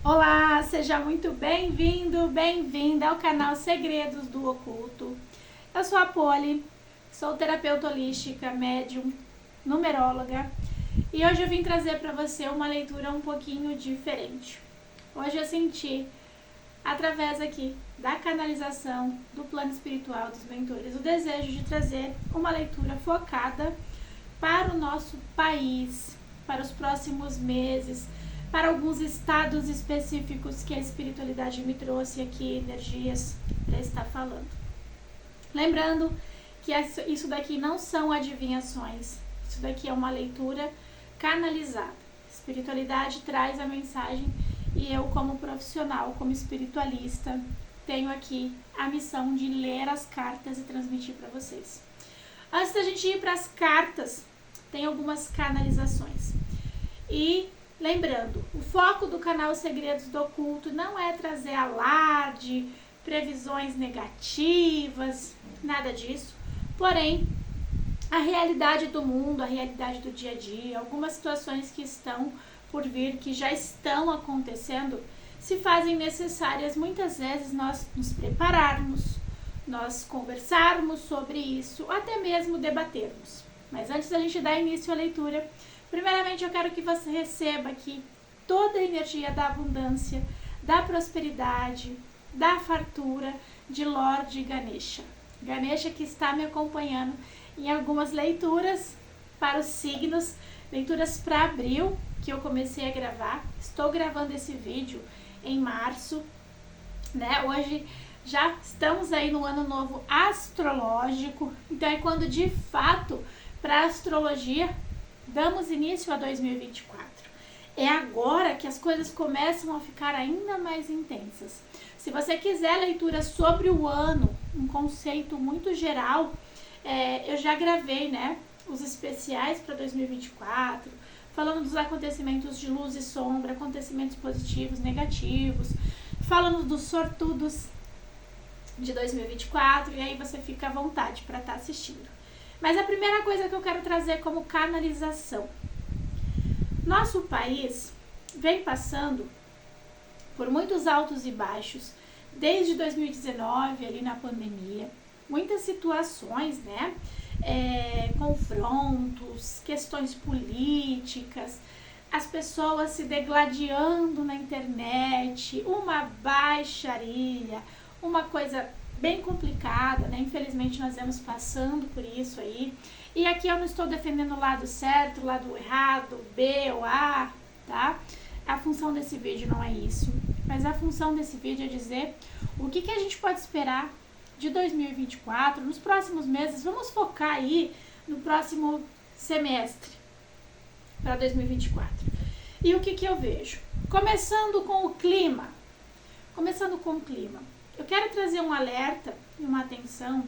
Olá, seja muito bem-vindo, bem-vinda ao canal Segredos do Oculto. Eu sou a Poli, sou terapeuta holística, médium, numeróloga e hoje eu vim trazer para você uma leitura um pouquinho diferente. Hoje eu senti, através aqui da canalização do plano espiritual dos mentores, o desejo de trazer uma leitura focada para o nosso país, para os próximos meses, para alguns estados específicos que a espiritualidade me trouxe aqui, energias para estar falando. Lembrando que isso daqui não são adivinhações, isso daqui é uma leitura canalizada. A espiritualidade traz a mensagem e eu, como profissional, como espiritualista, tenho aqui a missão de ler as cartas e transmitir para vocês. Antes da gente ir para as cartas, tem algumas canalizações. E lembrando, o foco do canal Segredos do Oculto não é trazer alarde, previsões negativas, nada disso. Porém, a realidade do mundo, a realidade do dia a dia, algumas situações que estão por vir, que já estão acontecendo, se fazem necessárias muitas vezes nós nos prepararmos, nós conversarmos sobre isso, até mesmo debatermos. Mas antes da gente dar início à leitura, primeiramente eu quero que você receba aqui toda a energia da abundância, da prosperidade, da fartura de Lorde Ganesha. Ganesha que está me acompanhando em algumas leituras para os signos, leituras para abril, que eu comecei a gravar. Estou gravando esse vídeo em março, né? Hoje já estamos aí no ano novo astrológico, então é quando de fato para a astrologia damos início a 2024. É agora que as coisas começam a ficar ainda mais intensas. Se você quiser leitura sobre o ano, um conceito muito geral, eu já gravei, né, os especiais para 2024, falando dos acontecimentos de luz e sombra, acontecimentos positivos, negativos, falando dos sortudos de 2024, e aí você fica à vontade para estar assistindo. Mas a primeira coisa que eu quero trazer como canalização. Nosso país vem passando por muitos altos e baixos, desde 2019, ali na pandemia, muitas situações, né? Confrontos, questões políticas, as pessoas se degladiando na internet, uma baixaria, uma coisa bem complicada, né? Infelizmente nós vamos passando por isso aí. E aqui eu não estou defendendo o lado certo, o lado errado, B ou A, tá? A função desse vídeo não é isso. Mas a função desse vídeo é dizer o que a gente pode esperar de 2024, nos próximos meses. Vamos focar aí no próximo semestre para 2024. E o que eu vejo? Começando com o clima. Eu quero trazer um alerta e uma atenção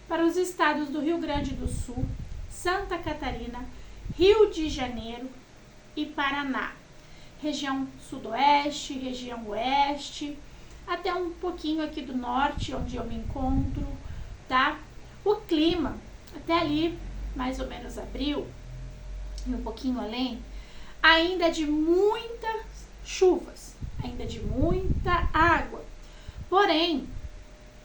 para os estados do Rio Grande do Sul, Santa Catarina, Rio de Janeiro e Paraná. Região sudoeste, região oeste, até um pouquinho aqui do norte, onde eu me encontro, tá? O clima, até ali, mais ou menos abril, e um pouquinho além, ainda de muitas chuvas, ainda de muita água. Porém,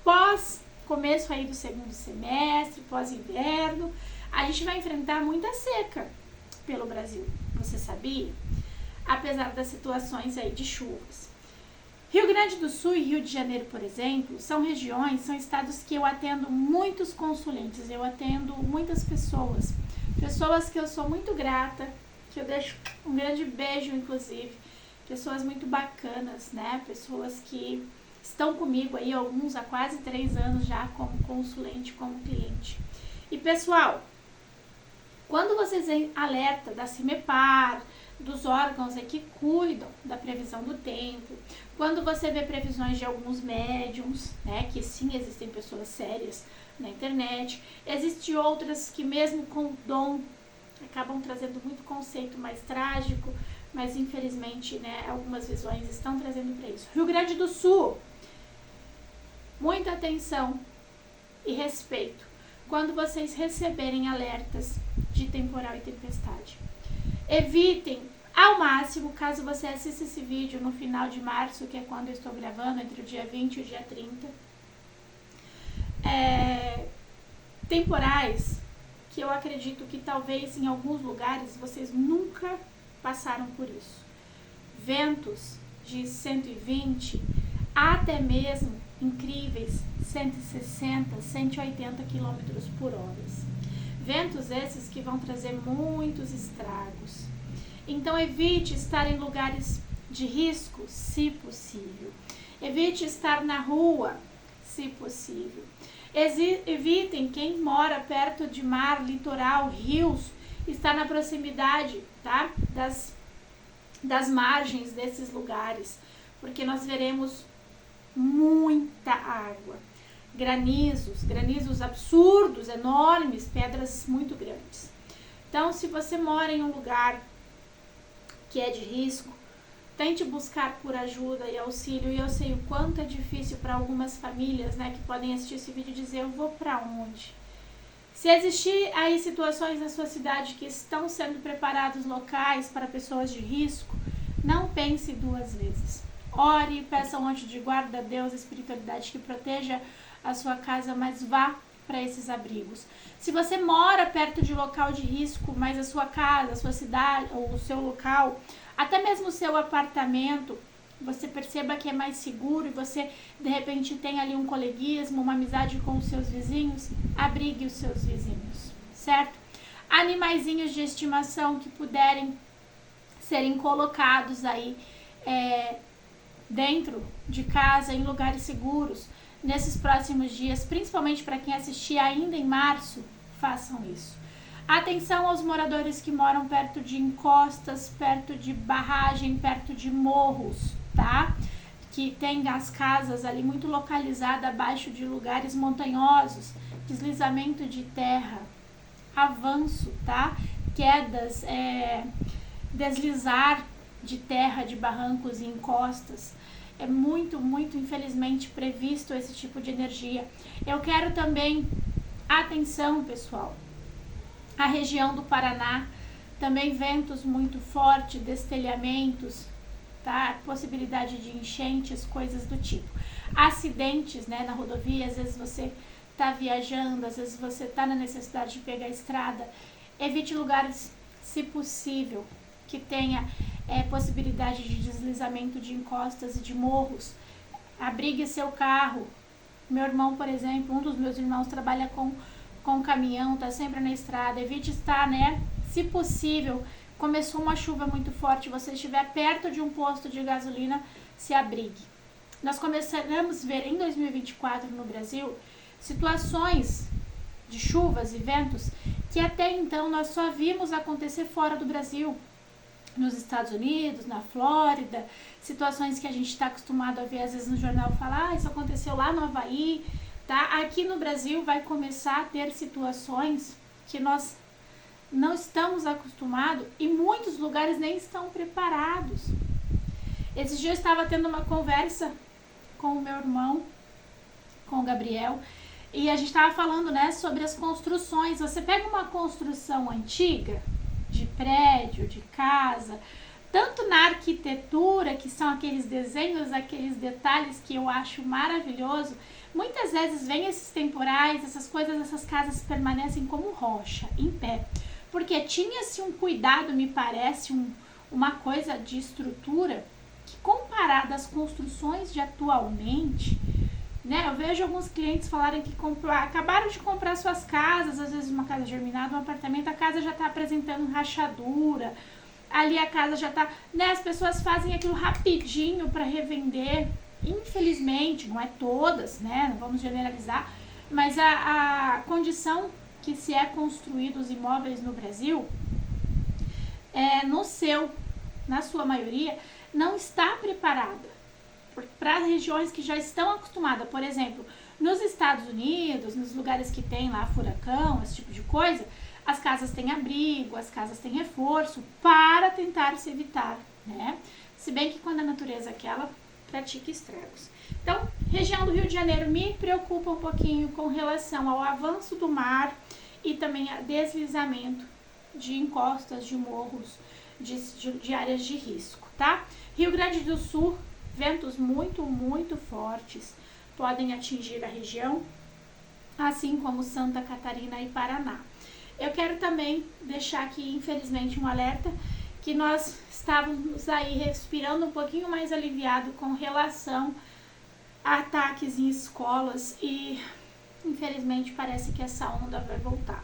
pós começo aí do segundo semestre, pós-inverno, a gente vai enfrentar muita seca pelo Brasil. Você sabia? Apesar das situações aí de chuvas. Rio Grande do Sul e Rio de Janeiro, por exemplo, são regiões, são estados que eu atendo muitos consulentes, eu atendo muitas pessoas que eu sou muito grata, que eu deixo um grande beijo, inclusive, pessoas muito bacanas, né? Pessoas que estão comigo aí, alguns há quase 3 anos já como consulente, como cliente. E pessoal, quando vocês veem alerta da CIMEPAR, dos órgãos que cuidam da previsão do tempo, quando você vê previsões de alguns médiums, né, que sim, existem pessoas sérias na internet, existem outras que mesmo com dom acabam trazendo muito conceito mais trágico, mas infelizmente, né, algumas visões estão trazendo para isso. Rio Grande do Sul, muita atenção e respeito quando vocês receberem alertas de temporal e tempestade. Evitem ao máximo, caso você assista esse vídeo no final de março, que é quando eu estou gravando, entre o dia 20 e o dia 30, temporais que eu acredito que talvez em alguns lugares vocês nunca passaram por isso. Ventos de 120 até mesmo incríveis 160, 180 km por hora. Ventos esses que vão trazer muitos estragos. Então evite estar em lugares de risco, se possível. Evite estar na rua, se possível. Evitem quem mora perto de mar, litoral, rios, estar na proximidade, tá? das margens desses lugares, porque nós veremos muita água. Granizos absurdos, enormes, pedras muito grandes. Então, se você mora em um lugar que é de risco, tente buscar por ajuda e auxílio. E eu sei o quanto é difícil para algumas famílias, né, que podem assistir esse vídeo e dizer, eu vou para onde? Se existir aí situações na sua cidade que estão sendo preparados locais para pessoas de risco, não pense duas vezes. Ore, peça um anjo de guarda a Deus, a espiritualidade que proteja a sua casa, mas vá para esses abrigos. Se você mora perto de local de risco, mas a sua casa, a sua cidade, ou o seu local, até mesmo o seu apartamento, você perceba que é mais seguro e você, de repente, tem ali um coleguismo, uma amizade com os seus vizinhos, abrigue os seus vizinhos, certo? Animaizinhos de estimação que puderem serem colocados aí dentro de casa, em lugares seguros, nesses próximos dias, principalmente para quem assistir ainda em março, façam isso. Atenção aos moradores que moram perto de encostas, perto de barragem, perto de morros, tá? Que tem as casas ali muito localizadas abaixo de lugares montanhosos, deslizamento de terra, avanço, tá? Quedas, deslizar de terra, de barrancos e encostas. É muito, muito infelizmente previsto esse tipo de energia. Eu quero também, atenção pessoal, a região do Paraná, também ventos muito fortes, destelhamentos, tá? Possibilidade de enchentes, coisas do tipo. Acidentes, né, na rodovia, às vezes você tá viajando, às vezes você tá na necessidade de pegar a estrada. Evite lugares, se possível, que tenha possibilidade de deslizamento de encostas e de morros. Abrigue seu carro. Meu irmão, por exemplo, um dos meus irmãos trabalha com caminhão, tá sempre na estrada. Evite estar, né, se possível, começou uma chuva muito forte, você estiver perto de um posto de gasolina, se abrigue. Nós começaremos a ver em 2024 no Brasil situações de chuvas e ventos que até então nós só vimos acontecer fora do Brasil. Nos Estados Unidos, na Flórida, situações que a gente está acostumado a ver às vezes no jornal falar, isso aconteceu lá no Havaí, tá? Aqui no Brasil vai começar a ter situações que nós não estamos acostumados e muitos lugares nem estão preparados. Esses dias eu estava tendo uma conversa com o meu irmão, com o Gabriel, e a gente estava falando, né, sobre as construções. Você pega uma construção antiga, de prédio, de casa, tanto na arquitetura, que são aqueles desenhos, aqueles detalhes que eu acho maravilhoso, muitas vezes vem esses temporais, essas coisas, essas casas permanecem como rocha, em pé, porque tinha-se um cuidado, me parece, uma coisa de estrutura, que comparada às construções de atualmente, né, eu vejo alguns clientes falarem que acabaram de comprar suas casas, às vezes uma casa germinada, um apartamento, a casa já está apresentando rachadura, ali a casa já está, né, as pessoas fazem aquilo rapidinho para revender, infelizmente, não é todas, né, não vamos generalizar, mas a condição que se é construído os imóveis no Brasil, na sua maioria, não está preparada para as regiões que já estão acostumadas. Por exemplo, nos Estados Unidos, nos lugares que tem lá furacão, esse tipo de coisa, as casas têm abrigo, as casas têm reforço para tentar se evitar, né? Se bem que quando a natureza quer, ela pratica estragos. Então, região do Rio de Janeiro me preocupa um pouquinho com relação ao avanço do mar e também a deslizamento de encostas, de morros, de áreas de risco, tá? Rio Grande do Sul, ventos muito, muito fortes podem atingir a região, assim como Santa Catarina e Paraná. Eu quero também deixar aqui, infelizmente, um alerta que nós estávamos aí respirando um pouquinho mais aliviado com relação a ataques em escolas e, infelizmente, parece que essa onda vai voltar.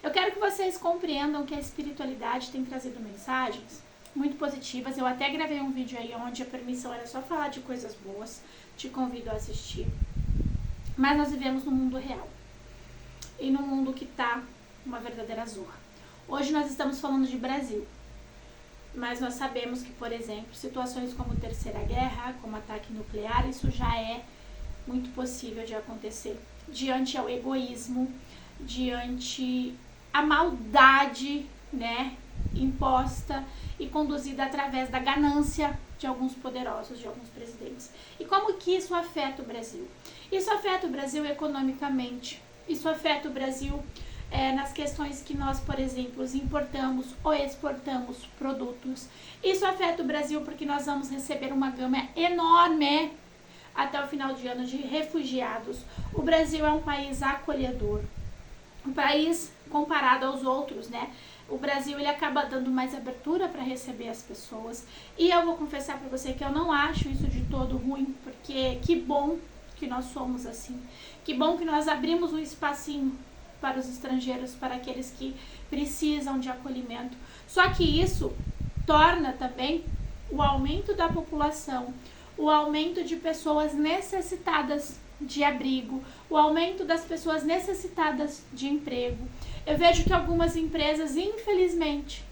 Eu quero que vocês compreendam que a espiritualidade tem trazido mensagens muito positivas. Eu até gravei um vídeo aí onde a permissão era só falar de coisas boas. Te convido a assistir. Mas nós vivemos num mundo real. E num mundo que tá uma verdadeira zorra. Hoje nós estamos falando de Brasil. Mas nós sabemos que, por exemplo, situações como Terceira Guerra, como ataque nuclear, isso já é muito possível de acontecer. Diante ao egoísmo, diante a maldade, né, imposta e conduzida através da ganância de alguns poderosos, de alguns presidentes. E como que isso afeta o Brasil? Isso afeta o Brasil economicamente, isso afeta o Brasil nas questões que nós, por exemplo, importamos ou exportamos produtos. Isso afeta o Brasil porque nós vamos receber uma gama enorme até o final de ano de refugiados. O Brasil é um país acolhedor. Um país comparado aos outros, né? O Brasil, ele acaba dando mais abertura para receber as pessoas. E eu vou confessar para você que eu não acho isso de todo ruim, porque que bom que nós somos assim. Que bom que nós abrimos um espacinho para os estrangeiros, para aqueles que precisam de acolhimento. Só que isso torna também o aumento da população, o aumento de pessoas necessitadas de abrigo, o aumento das pessoas necessitadas de emprego. Eu vejo que algumas empresas, infelizmente,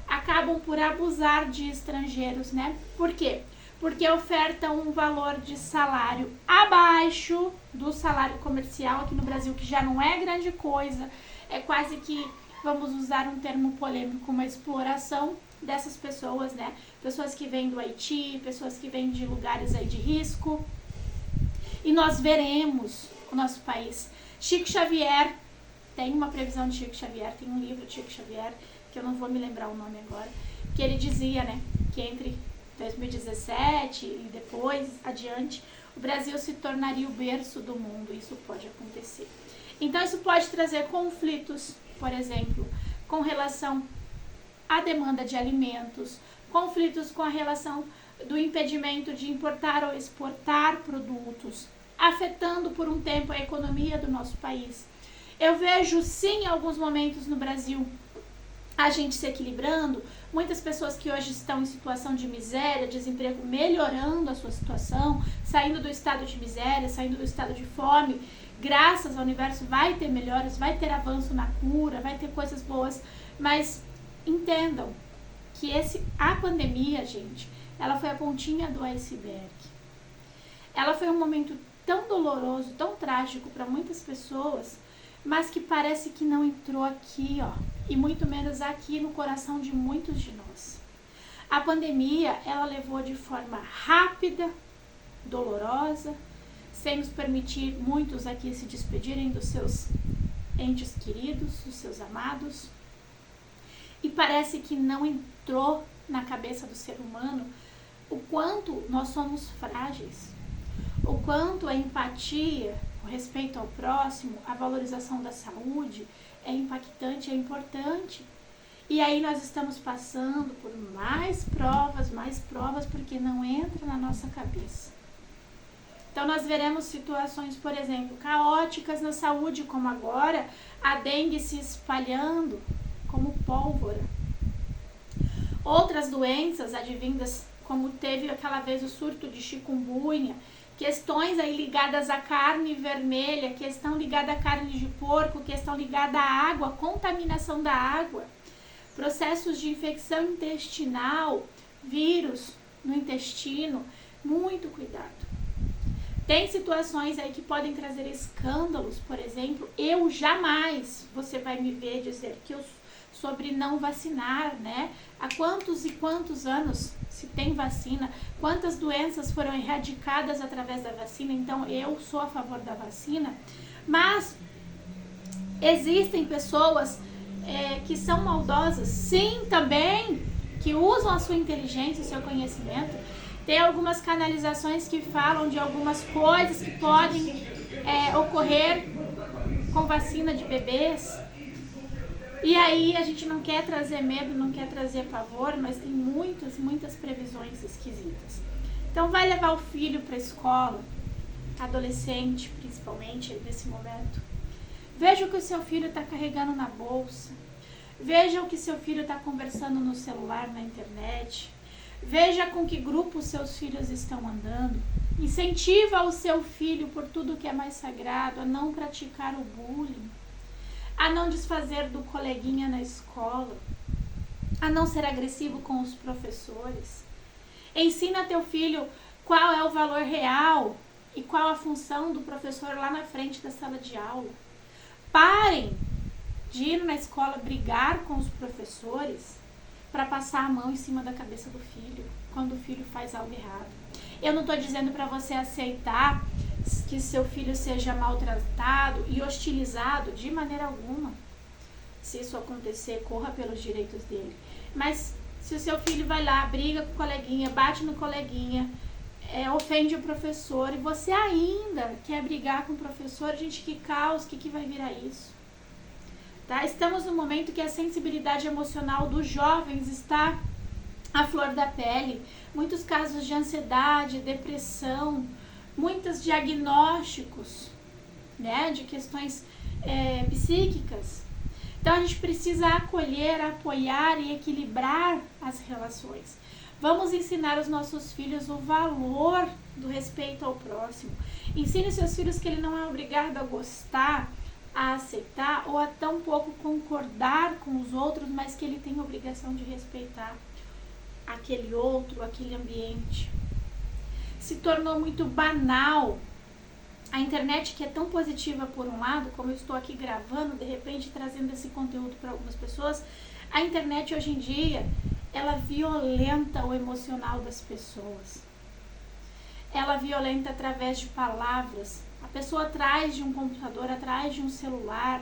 acabam por abusar de estrangeiros, né? Por quê? Porque ofertam um valor de salário abaixo do salário comercial aqui no Brasil, que já não é grande coisa, é quase que, vamos usar um termo polêmico, uma exploração dessas pessoas, né? Pessoas que vêm do Haiti, pessoas que vêm de lugares aí de risco. E nós veremos o nosso país. Chico Xavier, tem uma previsão de Chico Xavier, tem um livro de Chico Xavier, que eu não vou me lembrar o nome agora, que ele dizia, né, que entre 2017 e depois adiante, o Brasil se tornaria o berço do mundo. Isso pode acontecer. Então isso pode trazer conflitos, por exemplo, com relação à demanda de alimentos, conflitos com a relação do impedimento de importar ou exportar produtos, afetando por um tempo a economia do nosso país. Eu vejo sim, em alguns momentos no Brasil, a gente se equilibrando, muitas pessoas que hoje estão em situação de miséria, desemprego, melhorando a sua situação, saindo do estado de miséria, saindo do estado de fome. Graças ao universo vai ter melhoras, vai ter avanço na cura, vai ter coisas boas, mas entendam que a pandemia, gente, ela foi a pontinha do iceberg. Ela foi um momento tão doloroso, tão trágico para muitas pessoas, mas que parece que não entrou aqui, ó, e muito menos aqui no coração de muitos de nós. A pandemia, ela levou de forma rápida, dolorosa, sem nos permitir muitos aqui se despedirem dos seus entes queridos, dos seus amados, e parece que não entrou na cabeça do ser humano o quanto nós somos frágeis, o quanto a empatia, o respeito ao próximo, a valorização da saúde é impactante, é importante. E aí nós estamos passando por mais provas, porque não entra na nossa cabeça. Então nós veremos situações, por exemplo, caóticas na saúde, como agora, a dengue se espalhando como pólvora. Outras doenças advindas, como teve aquela vez o surto de chikungunya, questões aí ligadas à carne vermelha, questão ligada à carne de porco, questão ligada à água, contaminação da água, processos de infecção intestinal, vírus no intestino, muito cuidado. Tem situações aí que podem trazer escândalos, por exemplo, eu jamais, você vai me ver dizer que eu sobre não vacinar, né? Há quantos e quantos anos se tem vacina, quantas doenças foram erradicadas através da vacina, então eu sou a favor da vacina, mas existem pessoas que são maldosas, sim, também, que usam a sua inteligência, o seu conhecimento. Tem algumas canalizações que falam de algumas coisas que podem ocorrer com vacina de bebês. E aí a gente não quer trazer medo, não quer trazer pavor, mas tem muitas previsões esquisitas. Então vai levar o filho para a escola, adolescente principalmente nesse momento. Veja o que o seu filho está carregando na bolsa. Veja o que seu filho está conversando no celular, na internet. Veja com que grupo seus filhos estão andando. Incentiva o seu filho por tudo que é mais sagrado a não praticar o bullying, a não desfazer do coleguinha na escola, a não ser agressivo com os professores. Ensina teu filho qual é o valor real e qual a função do professor lá na frente da sala de aula. Parem de ir na escola brigar com os professores para passar a mão em cima da cabeça do filho quando o filho faz algo errado. Eu não estou dizendo para você aceitar que seu filho seja maltratado e hostilizado de maneira alguma. Se isso acontecer, corra pelos direitos dele. Mas se o seu filho vai lá, briga com o coleguinha, bate no coleguinha, ofende o professor e você ainda quer brigar com o professor, gente, que caos, que vai virar isso? Tá? Estamos num momento que a sensibilidade emocional dos jovens está à flor da pele. Muitos casos de ansiedade, depressão, muitos diagnósticos, né, de questões psíquicas. Então a gente precisa acolher, apoiar e equilibrar as relações. Vamos ensinar os nossos filhos o valor do respeito ao próximo. Ensine os seus filhos que ele não é obrigado a gostar, a aceitar ou a tampouco concordar com os outros, mas que ele tem a obrigação de respeitar aquele outro, aquele ambiente. Se tornou muito banal. A internet, que é tão positiva por um lado, como eu estou aqui gravando, de repente trazendo esse conteúdo para algumas pessoas, a internet hoje em dia, ela violenta o emocional das pessoas. Ela violenta através de palavras. A pessoa atrás de um computador, atrás de um celular,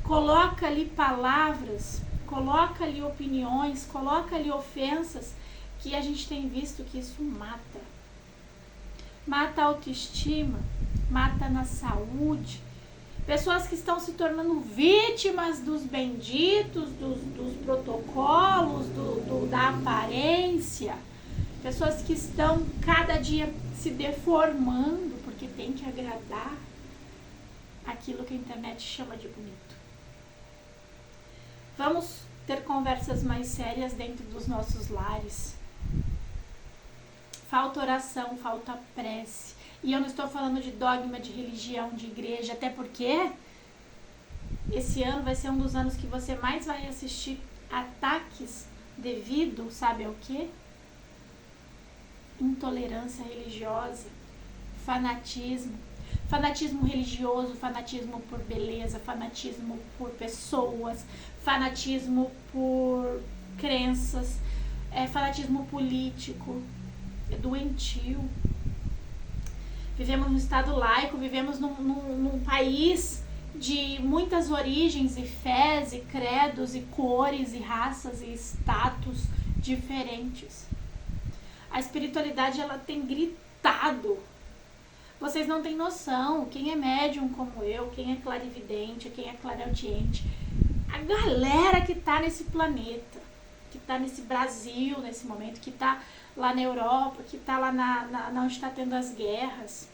coloca ali palavras, coloca ali opiniões, coloca ali ofensas, que a gente tem visto que isso mata. Mata a autoestima, mata na saúde. Pessoas que estão se tornando vítimas dos benditos, dos protocolos, da aparência. Pessoas que estão cada dia se deformando porque tem que agradar aquilo que a internet chama de bonito. Vamos ter conversas mais sérias dentro dos nossos lares. Falta oração, falta prece. E eu não estou falando de dogma, de religião, de igreja, até porque esse ano vai ser um dos anos que você mais vai assistir ataques devido, sabe ao quê? Intolerância religiosa, fanatismo. Fanatismo religioso, fanatismo por beleza, fanatismo por pessoas, fanatismo por crenças, fanatismo político. É doentio. Vivemos num estado laico, vivemos num país de muitas origens e fés e credos e cores e raças e status diferentes. A espiritualidade, ela tem gritado. Vocês não têm noção. Quem é médium como eu, quem é clarividente, quem é clareaudiente, a galera que tá nesse planeta, que tá nesse Brasil nesse momento, que tá lá na Europa, que tá lá na onde está tendo as guerras.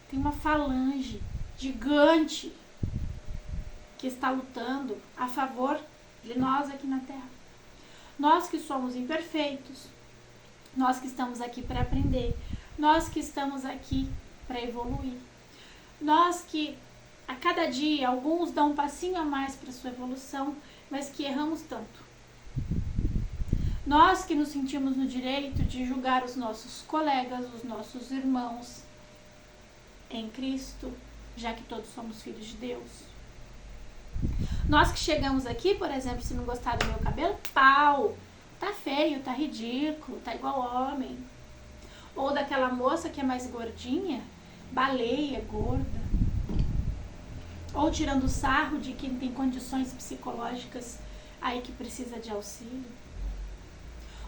Tem uma falange gigante que está lutando a favor de nós aqui na Terra. Nós que somos imperfeitos, nós que estamos aqui para aprender, nós que estamos aqui para evoluir, nós que a cada dia alguns dão um passinho a mais para sua evolução, mas que erramos tanto. Nós que nos sentimos no direito de julgar os nossos colegas, os nossos irmãos em Cristo, já que todos somos filhos de Deus. Nós que chegamos aqui, por exemplo, se não gostar do meu cabelo, pau, tá feio, tá ridículo, tá igual homem. Ou daquela moça que é mais gordinha, baleia, gorda. Ou tirando sarro de quem tem condições psicológicas aí que precisa de auxílio.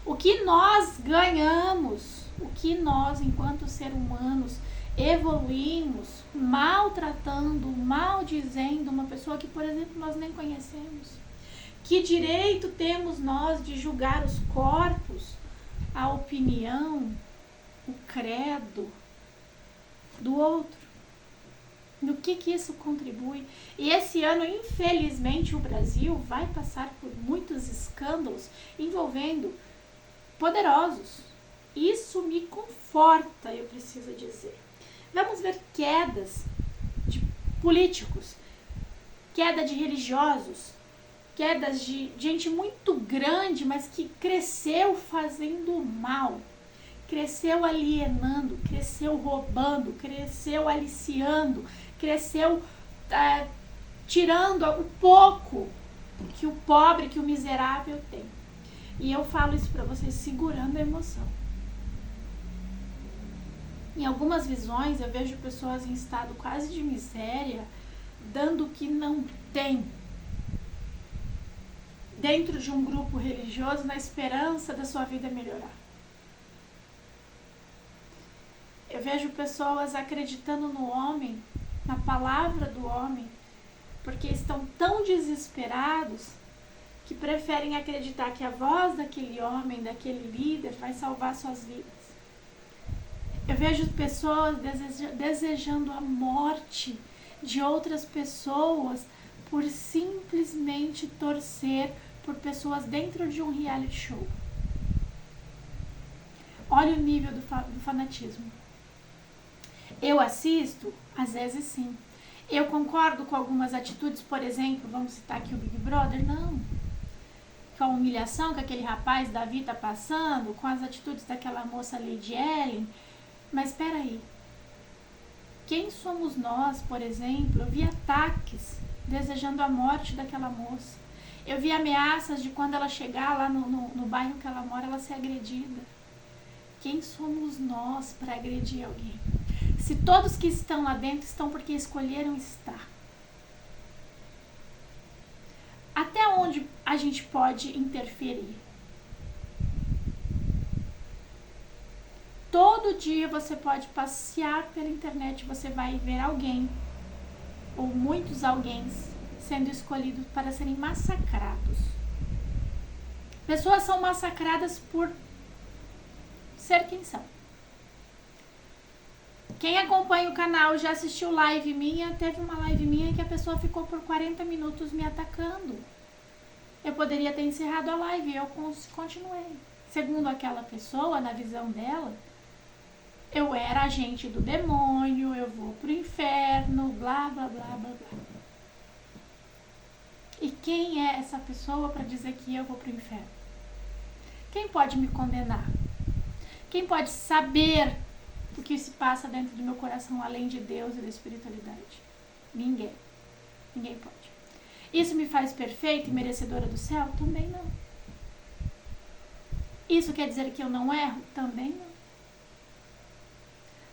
O que nós ganhamos, o que nós, enquanto seres humanos, evoluímos maltratando, maldizendo uma pessoa que, por exemplo, nós nem conhecemos. Que direito temos nós de julgar os corpos, a opinião, o credo do outro? No que isso contribui? E esse ano, infelizmente, o Brasil vai passar por muitos escândalos envolvendo poderosos. Isso me conforta, eu preciso dizer. Vamos ver quedas de políticos, queda de religiosos, quedas de gente muito grande, mas que cresceu fazendo mal, cresceu alienando, cresceu roubando, cresceu aliciando, cresceu tirando o pouco que o pobre, que o miserável tem. E eu falo isso para vocês segurando a emoção. Em algumas visões eu vejo pessoas em estado quase de miséria, dando o que não tem, dentro de um grupo religioso, na esperança da sua vida melhorar. Eu vejo pessoas acreditando no homem, na palavra do homem, porque estão tão desesperados que preferem acreditar que a voz daquele homem, daquele líder, vai salvar suas vidas. Eu vejo pessoas desejando a morte de outras pessoas por simplesmente torcer por pessoas dentro de um reality show. Olha o nível do fanatismo. Eu assisto? Às vezes sim. Eu concordo com algumas atitudes, por exemplo, vamos citar aqui o Big Brother? Não. Com a humilhação que aquele rapaz Davi está passando, com as atitudes daquela moça Lady Ellen. Mas espera aí. Quem somos nós, por exemplo? Eu vi ataques desejando a morte daquela moça. Eu vi ameaças de quando ela chegar lá no bairro que ela mora, ela ser agredida. Quem somos nós para agredir alguém? Se todos que estão lá dentro estão porque escolheram estar. Até onde a gente pode interferir? Todo dia você pode passear pela internet, você vai ver alguém, ou muitos alguém, sendo escolhidos para serem massacrados. Pessoas são massacradas por ser quem são. Quem acompanha o canal, já assistiu live minha, teve uma live minha que a pessoa ficou por 40 minutos me atacando. Eu poderia ter encerrado a live e eu continuei. Segundo aquela pessoa, na visão dela, eu era agente do demônio, eu vou pro inferno, blá, blá, blá, blá, blá. E quem é essa pessoa para dizer que eu vou pro inferno? Quem pode me condenar? Quem pode saber o que se passa dentro do meu coração, além de Deus e da espiritualidade? Ninguém. Ninguém pode. Isso me faz perfeita e merecedora do céu? Também não. Isso quer dizer que eu não erro? Também não.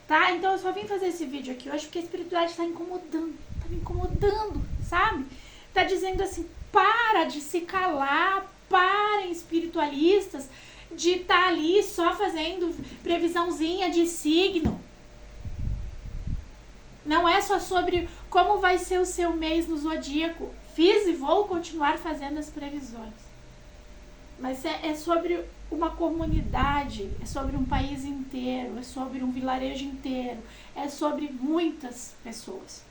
Tá? Então eu só vim fazer esse vídeo aqui hoje porque a espiritualidade está incomodando. Tá me incomodando, sabe? Tá dizendo assim, para de se calar, parem espiritualistas de estar ali só fazendo previsãozinha de signo. Não é só sobre como vai ser o seu mês no zodíaco. Fiz e vou continuar fazendo as previsões. Mas é sobre uma comunidade, é sobre um país inteiro, é sobre um vilarejo inteiro, é sobre muitas pessoas.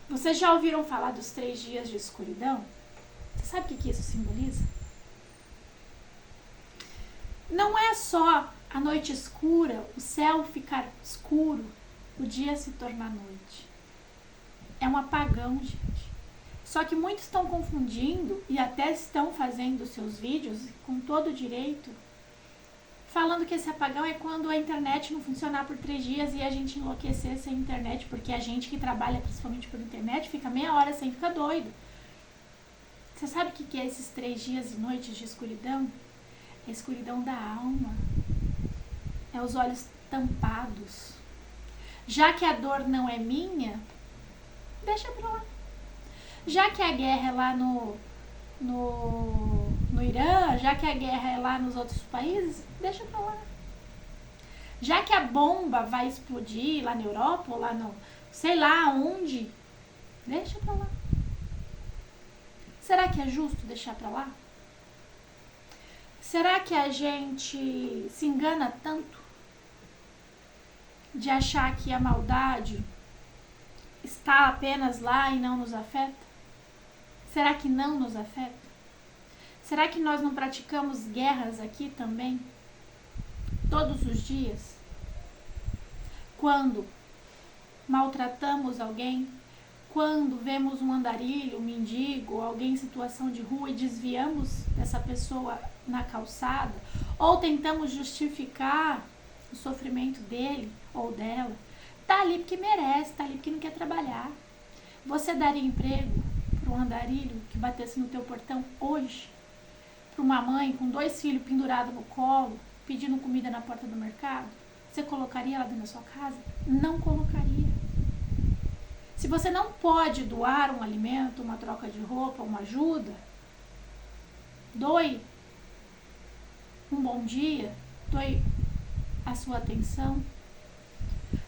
Vocês já ouviram falar dos 3 dias de escuridão? Você sabe o que isso simboliza? Não é só a noite escura, o céu ficar escuro, o dia se tornar noite. É um apagão, gente. Só que muitos estão confundindo e até estão fazendo seus vídeos com todo o direito, falando que esse apagão é quando a internet não funcionar por 3 dias e a gente enlouquecer sem internet, porque a gente que trabalha principalmente por internet fica meia hora sem ficar doido. Você sabe o que é esses 3 dias e noites de escuridão? É a escuridão da alma. É os olhos tampados. Já que a dor não é minha, deixa pra lá. Já que a guerra é lá no no Irã, já que a guerra é lá nos outros países, deixa pra lá. Já que a bomba vai explodir lá na Europa, ou lá no, sei lá onde, deixa pra lá. Será que é justo deixar pra lá? Será que a gente se engana tanto de achar que a maldade está apenas lá e não nos afeta? Será que não nos afeta? Será que nós não praticamos guerras aqui também? Todos os dias? Quando maltratamos alguém, quando vemos um andarilho, um mendigo, alguém em situação de rua e desviamos dessa pessoa na calçada, ou tentamos justificar o sofrimento dele ou dela, tá ali porque merece, tá ali porque não quer trabalhar. Você daria emprego para um andarilho que batesse no teu portão hoje? Para uma mãe com 2 filhos pendurados no colo, pedindo comida na porta do mercado? Você colocaria ela dentro da sua casa? Não colocaria. Se você não pode doar um alimento, uma troca de roupa, uma ajuda, doe um bom dia, doe a sua atenção.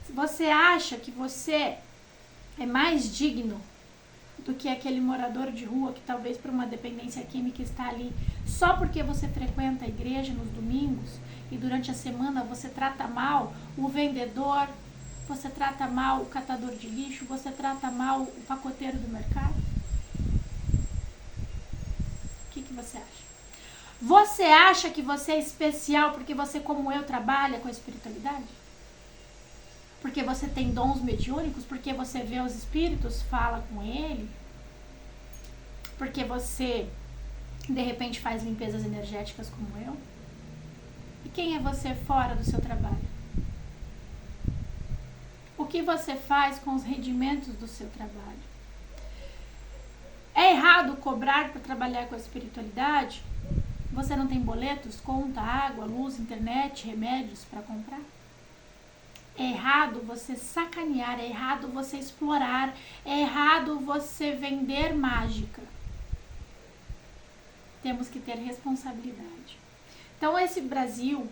Se você acha que você é mais digno do que aquele morador de rua que talvez por uma dependência química está ali só porque você frequenta a igreja nos domingos e durante a semana você trata mal o vendedor, você trata mal o catador de lixo, você trata mal o pacoteiro do mercado? O que você acha? Você acha que você é especial porque você, como eu, trabalha com a espiritualidade? Porque você tem dons mediúnicos? Porque você vê os espíritos, fala com ele? Porque você, de repente, faz limpezas energéticas como eu? E quem é você fora do seu trabalho? O que você faz com os rendimentos do seu trabalho? É errado cobrar para trabalhar com a espiritualidade? Você não tem boletos, conta, água, luz, internet, remédios para comprar? É errado você sacanear, é errado você explorar, é errado você vender mágica. Temos que ter responsabilidade. Então esse Brasil,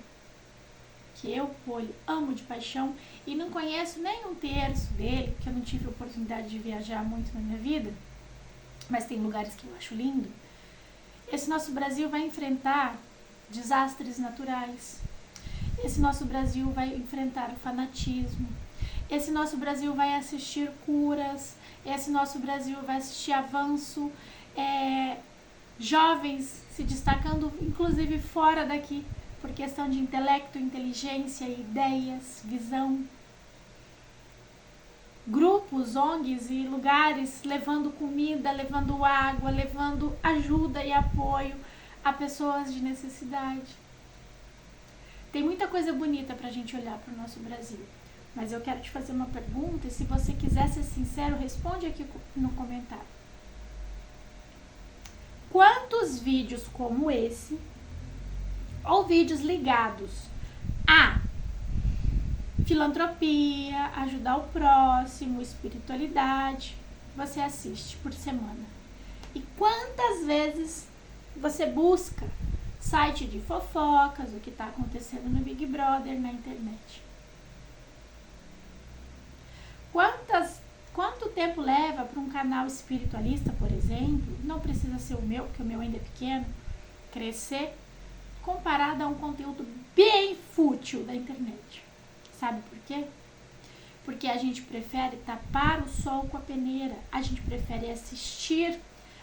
que eu, Poli, amo de paixão e não conheço nem um terço dele, porque eu não tive oportunidade de viajar muito na minha vida, mas tem lugares que eu acho lindo. Esse nosso Brasil vai enfrentar desastres naturais. Esse nosso Brasil vai enfrentar o fanatismo. Esse nosso Brasil vai assistir curas. Esse nosso Brasil vai assistir avanço. Jovens se destacando, inclusive fora daqui, por questão de intelecto, inteligência, ideias, visão. Grupos, ONGs e lugares levando comida, levando água, levando ajuda e apoio a pessoas de necessidade. Tem muita coisa bonita pra gente olhar pro nosso Brasil. Mas eu quero te fazer uma pergunta e se você quiser ser sincero, responde aqui no comentário. Quantos vídeos como esse, ou vídeos ligados a filantropia, ajudar o próximo, espiritualidade, você assiste por semana? E quantas vezes você busca site de fofocas, o que está acontecendo no Big Brother, na internet? Quanto tempo leva para um canal espiritualista, por exemplo, não precisa ser o meu, porque o meu ainda é pequeno, crescer, comparado a um conteúdo bem fútil da internet? Sabe por quê? Porque a gente prefere tapar o sol com a peneira, a gente prefere assistir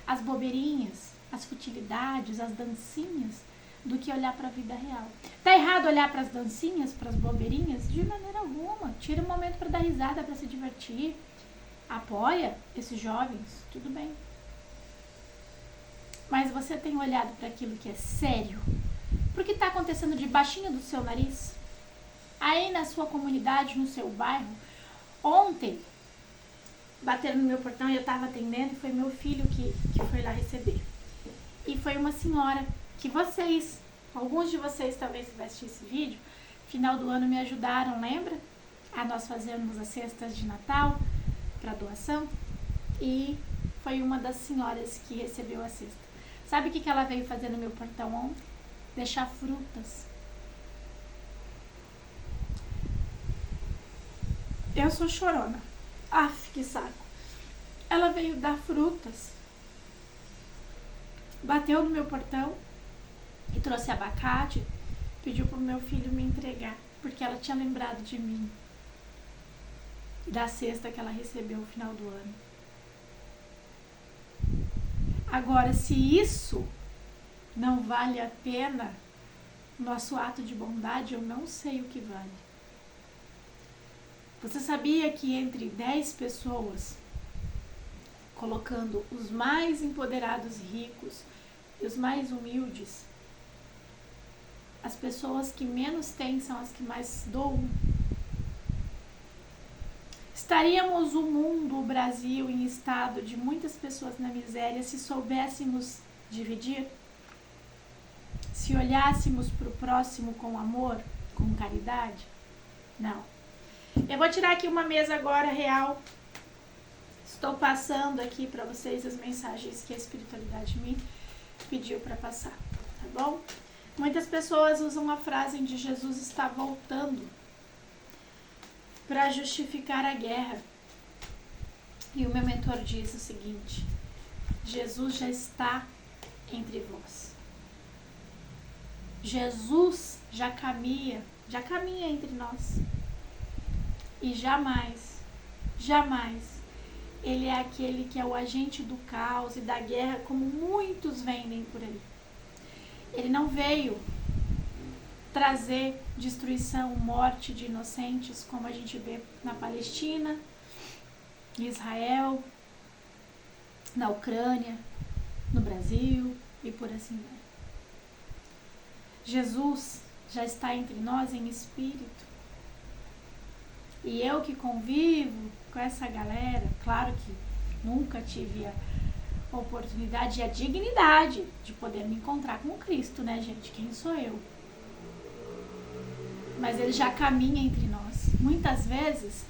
as bobeirinhas, as futilidades, as dancinhas, do que olhar para a vida real. Tá errado olhar para as dancinhas, para as bobeirinhas? De maneira alguma. Tira um momento para dar risada, para se divertir. Apoia esses jovens, tudo bem. Mas você tem olhado para aquilo que é sério? Para o que está acontecendo debaixinho do seu nariz? Aí na sua comunidade, no seu bairro? Ontem, bateram no meu portão e eu estava atendendo e foi meu filho que foi lá receber. E foi uma senhora que alguns de vocês talvez que vai assistir esse vídeo, final do ano me ajudaram, lembra? Nós fazemos as cestas de Natal para doação e foi uma das senhoras que recebeu a cesta. Sabe o que ela veio fazer no meu portão ontem? Deixar frutas. Eu sou chorona. Aff, que saco. Ela veio dar frutas. Bateu no meu portão e trouxe abacate. Pediu pro meu filho me entregar, porque ela tinha lembrado de mim. Da cesta que ela recebeu no final do ano. Agora, se isso não vale a pena, nosso ato de bondade, eu não sei o que vale. Você sabia que entre 10 pessoas, colocando os mais empoderados e ricos e os mais humildes, as pessoas que menos têm são as que mais doam? Estaríamos o mundo, o Brasil, em estado de muitas pessoas na miséria se soubéssemos dividir? Se olhássemos para o próximo com amor, com caridade? Não. Eu vou tirar aqui uma mesa agora real. Estou passando aqui para vocês as mensagens que a espiritualidade me pediu para passar, tá bom? Muitas pessoas usam a frase de Jesus está voltando para justificar a guerra. E o meu mentor diz o seguinte: Jesus já está entre vós. Jesus já caminha entre nós. E jamais, ele é aquele que é o agente do caos e da guerra, como muitos vendem por aí. Ele não veio trazer destruição, morte de inocentes, como a gente vê na Palestina, em Israel, na Ucrânia, no Brasil e por assim vai. Jesus já está entre nós em espírito. E eu que convivo com essa galera, claro que nunca tive a oportunidade e a dignidade de poder me encontrar com Cristo, né, gente? Quem sou eu? Mas ele já caminha entre nós. Muitas vezes,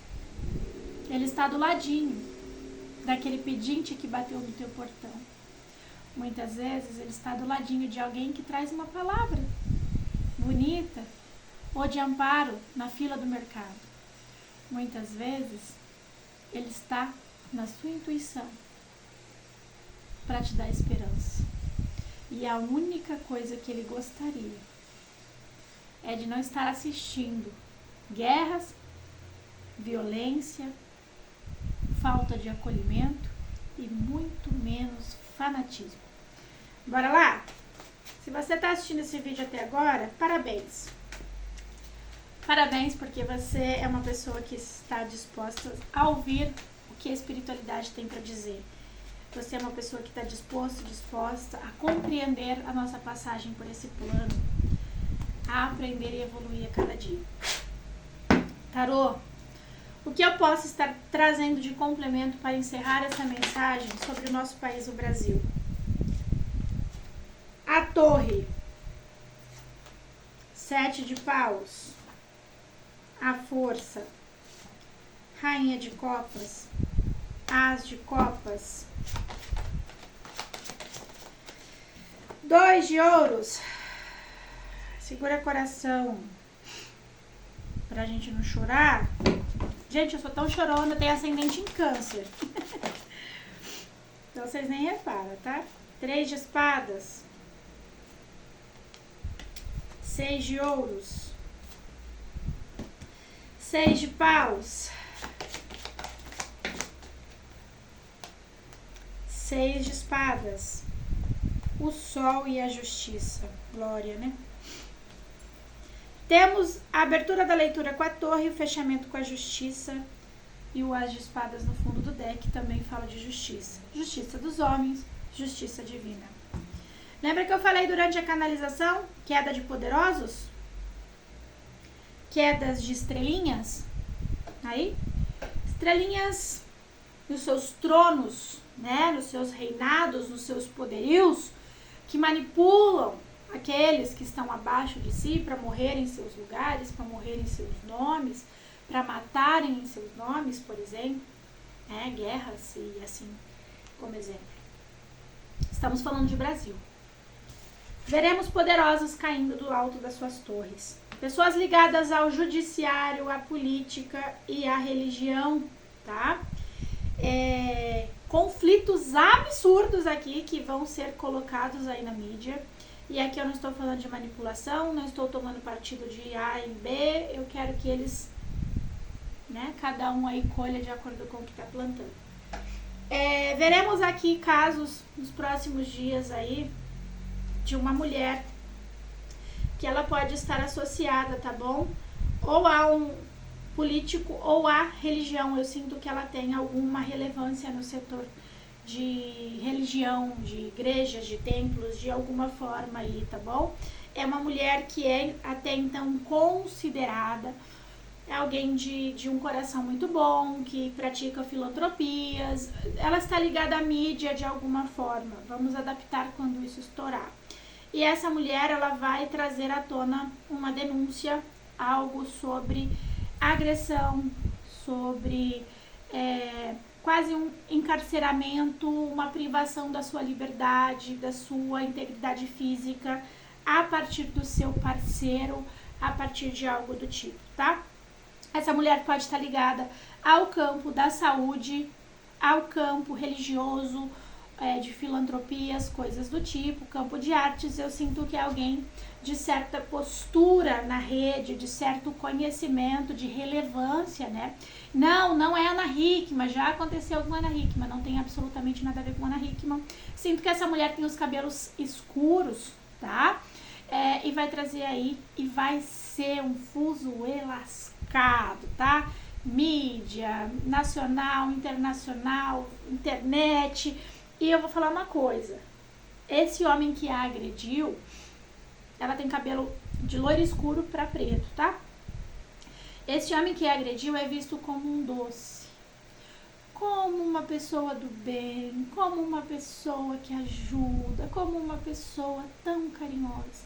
ele está do ladinho daquele pedinte que bateu no teu portão. Muitas vezes, ele está do ladinho de alguém que traz uma palavra bonita ou de amparo na fila do mercado. Muitas vezes, ele está na sua intuição para te dar esperança. E a única coisa que ele gostaria é de não estar assistindo guerras, violência, falta de acolhimento e muito menos fanatismo. Bora lá? Se você está assistindo esse vídeo até agora, parabéns! Parabéns, porque você é uma pessoa que está disposta a ouvir o que a espiritualidade tem para dizer. Você é uma pessoa que está disposta a compreender a nossa passagem por esse plano, a aprender e evoluir a cada dia. Tarô, o que eu posso estar trazendo de complemento para encerrar essa mensagem sobre o nosso país, o Brasil? A Torre, 7 de paus, a Força, Rainha de Copas, As de Copas, 2 de ouros. Segura coração pra gente não chorar. Gente, eu sou tão chorona, tenho ascendente em Câncer. Então vocês nem reparam, tá? 3 de espadas, 6 de ouros, 6 de paus, 6 de espadas, o sol e a justiça. Glória, né? Temos a abertura da leitura com a torre, o fechamento com a justiça e o as de espadas no fundo do deck também fala de justiça. Justiça dos homens, justiça divina. Lembra que eu falei durante a canalização? Queda de poderosos? Quedas de estrelinhas? Aí? Estrelinhas nos seus tronos, né? Nos seus reinados, nos seus poderios, que manipulam aqueles que estão abaixo de si para morrerem em seus lugares, para morrerem em seus nomes, para matarem em seus nomes, por exemplo, né? Guerras e assim como exemplo. Estamos falando de Brasil. Veremos poderosos caindo do alto das suas torres. Pessoas ligadas ao judiciário, à política e à religião, tá? Conflitos absurdos aqui que vão ser colocados aí na mídia. E aqui eu não estou falando de manipulação, não estou tomando partido de A e B. Eu quero que eles, né, cada um aí colha de acordo com o que está plantando. Veremos aqui casos nos próximos dias aí de uma mulher que ela pode estar associada, tá bom? Ou a um político ou a religião. Eu sinto que ela tem alguma relevância no setor de religião, de igrejas, de templos, de alguma forma aí, tá bom? É uma mulher que é até então considerada alguém de um coração muito bom, que pratica filantropias. Ela está ligada à mídia de alguma forma. Vamos adaptar quando isso estourar. E essa mulher, ela vai trazer à tona uma denúncia, algo sobre agressão, sobre quase um encarceramento, uma privação da sua liberdade, da sua integridade física, a partir do seu parceiro, a partir de algo do tipo, tá? Essa mulher pode estar ligada ao campo da saúde, ao campo religioso, de filantropias, coisas do tipo, campo de artes. Eu sinto que é alguém de certa postura na rede, de certo conhecimento, de relevância, né? Não é Ana Hickman, já aconteceu com Ana Hickman, não tem absolutamente nada a ver com Ana Hickman. Sinto que essa mulher tem os cabelos escuros, tá? E vai trazer aí, e vai ser um fuzuê lascado, tá? Mídia, nacional, internacional, internet. E eu vou falar uma coisa, esse homem que a agrediu, ela tem cabelo de loiro escuro pra preto, tá? Esse homem que a agrediu é visto como um doce, como uma pessoa do bem, como uma pessoa que ajuda, como uma pessoa tão carinhosa.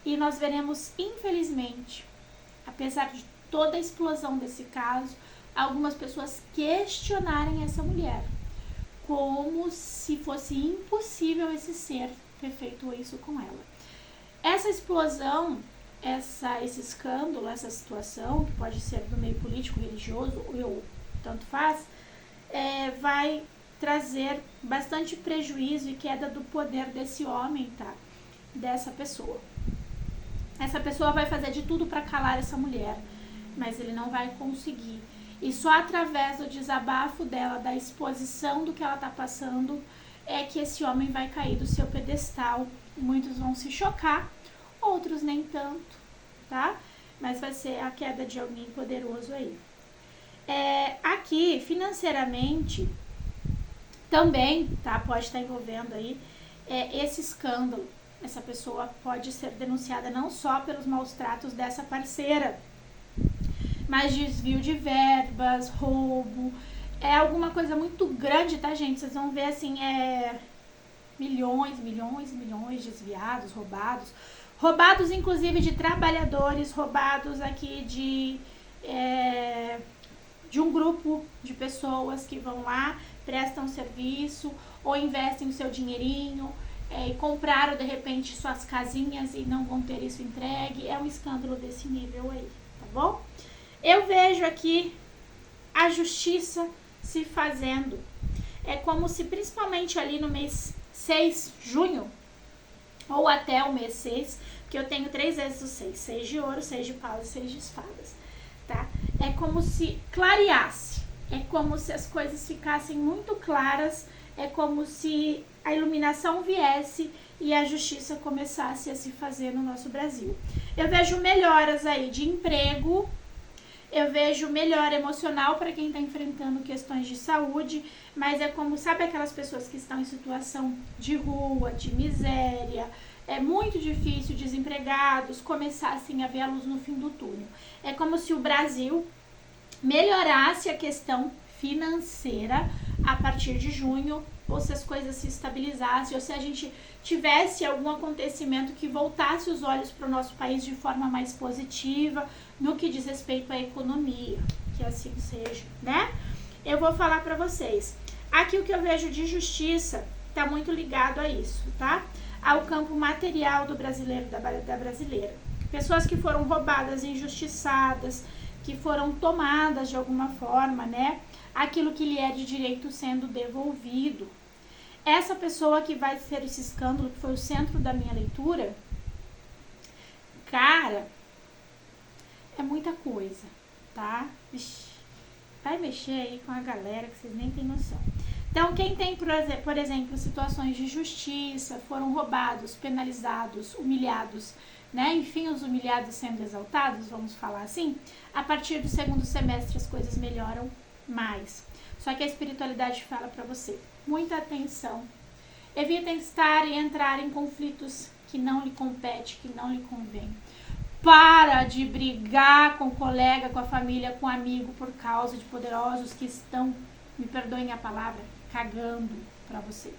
E nós veremos, infelizmente, apesar de toda a explosão desse caso, algumas pessoas questionarem essa mulher, como se fosse impossível esse ser ter feito isso com ela. Essa explosão, esse escândalo, essa situação, que pode ser do meio político, religioso, ou tanto faz, vai trazer bastante prejuízo e queda do poder desse homem, tá? Dessa pessoa. Essa pessoa vai fazer de tudo para calar essa mulher, mas ele não vai conseguir. E só através do desabafo dela, da exposição do que ela tá passando, é que esse homem vai cair do seu pedestal. Muitos vão se chocar, outros nem tanto, tá? Mas vai ser a queda de alguém poderoso aí. Aqui, financeiramente, também, tá? Pode estar envolvendo aí esse escândalo. Essa pessoa pode ser denunciada não só pelos maus tratos dessa parceira, mas desvio de verbas, roubo, alguma coisa muito grande, tá, gente? Vocês vão ver, assim, milhões desviados, roubados inclusive de trabalhadores, roubados aqui de um grupo de pessoas que vão lá, prestam serviço ou investem o seu dinheirinho, e compraram de repente suas casinhas e não vão ter isso entregue. É um escândalo desse nível aí, tá bom? Eu vejo aqui a justiça se fazendo. É como se, principalmente ali no mês 6, junho, ou até o mês 6, que eu tenho 3 vezes o 6. 6 de ouro, 6 de paus e 6 de espadas, tá? É como se clareasse. É como se as coisas ficassem muito claras. É como se a iluminação viesse e a justiça começasse a se fazer no nosso Brasil. Eu vejo melhoras aí de emprego. Eu vejo melhora emocional para quem está enfrentando questões de saúde, mas é como, sabe aquelas pessoas que estão em situação de rua, de miséria, é muito difícil, desempregados, começassem a ver a luz no fim do túnel. É como se o Brasil melhorasse a questão financeira a partir de junho, ou se as coisas se estabilizassem, ou se a gente tivesse algum acontecimento que voltasse os olhos para o nosso país de forma mais positiva no que diz respeito à economia, que assim seja, né? Eu vou falar para vocês. Aqui o que eu vejo de justiça está muito ligado a isso, tá? ao campo material do brasileiro, da brasileira. Pessoas que foram roubadas, injustiçadas, que foram tomadas de alguma forma, né? Aquilo que lhe é de direito sendo devolvido. Essa pessoa que vai ser esse escândalo, que foi o centro da minha leitura, cara, é muita coisa, tá? Vixe, vai mexer aí com a galera que vocês nem têm noção. Então, quem tem, por exemplo, situações de justiça, foram roubados, penalizados, humilhados, né? Enfim, os humilhados sendo exaltados, vamos falar assim, a partir do segundo semestre as coisas melhoram mais. Só que a espiritualidade fala para você, muita atenção. Evitem estar e entrar em conflitos que não lhe compete, que não lhe convém. Para de brigar com o colega, com a família, com o amigo por causa de poderosos que estão, me perdoem a palavra, cagando para você.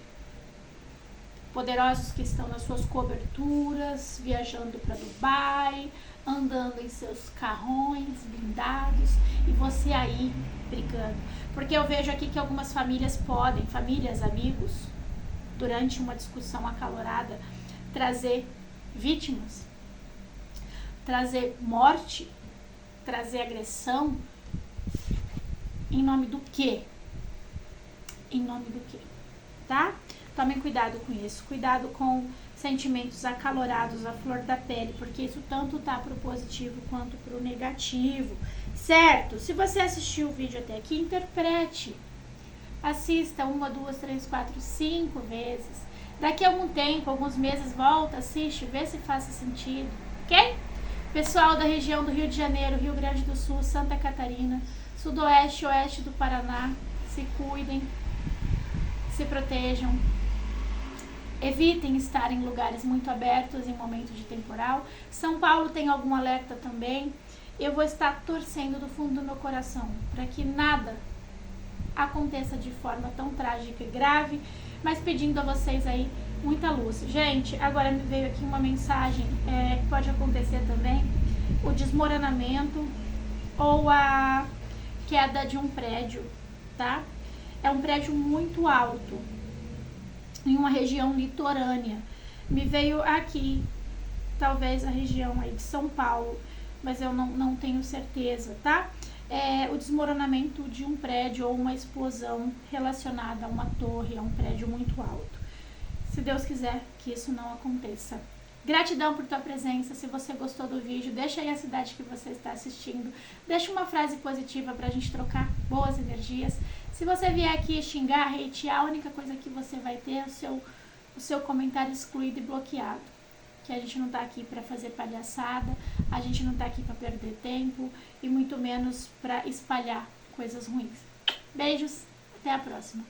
Poderosos que estão nas suas coberturas, viajando para Dubai, andando em seus carrões blindados e você aí brigando. Porque eu vejo aqui que algumas famílias podem, famílias, amigos, durante uma discussão acalorada, trazer vítimas, trazer morte, trazer agressão. Em nome do quê? Em nome do quê? Tá? Tomem cuidado com isso. Cuidado com sentimentos acalorados à flor da pele, porque isso tanto tá pro positivo quanto pro negativo. Certo? Se você assistiu o vídeo até aqui, interprete. Assista 1, 2, 3, 4, 5 vezes. Daqui a algum tempo, alguns meses, volta, assiste, vê se faz sentido. Ok? Pessoal da região do Rio de Janeiro, Rio Grande do Sul, Santa Catarina, Sudoeste, Oeste do Paraná, se cuidem, se protejam. Evitem estar em lugares muito abertos em momentos de temporal. São Paulo tem algum alerta também. Eu vou estar torcendo do fundo do meu coração para que nada aconteça de forma tão trágica e grave, mas pedindo a vocês aí muita luz. Gente, agora me veio aqui uma mensagem que pode acontecer também, o desmoronamento ou a queda de um prédio, tá? É um prédio muito alto, em uma região litorânea. Me veio aqui, talvez a região aí de São Paulo, mas eu não tenho certeza, tá? O desmoronamento de um prédio ou uma explosão relacionada a uma torre, a um prédio muito alto. Se Deus quiser que isso não aconteça. Gratidão por tua presença. Se você gostou do vídeo, deixa aí a cidade que você está assistindo. Deixa uma frase positiva pra gente trocar boas energias. Se você vier aqui xingar, hatear, a única coisa que você vai ter é o seu comentário excluído e bloqueado. Que a gente não tá aqui pra fazer palhaçada, a gente não tá aqui pra perder tempo e muito menos pra espalhar coisas ruins. Beijos, até a próxima.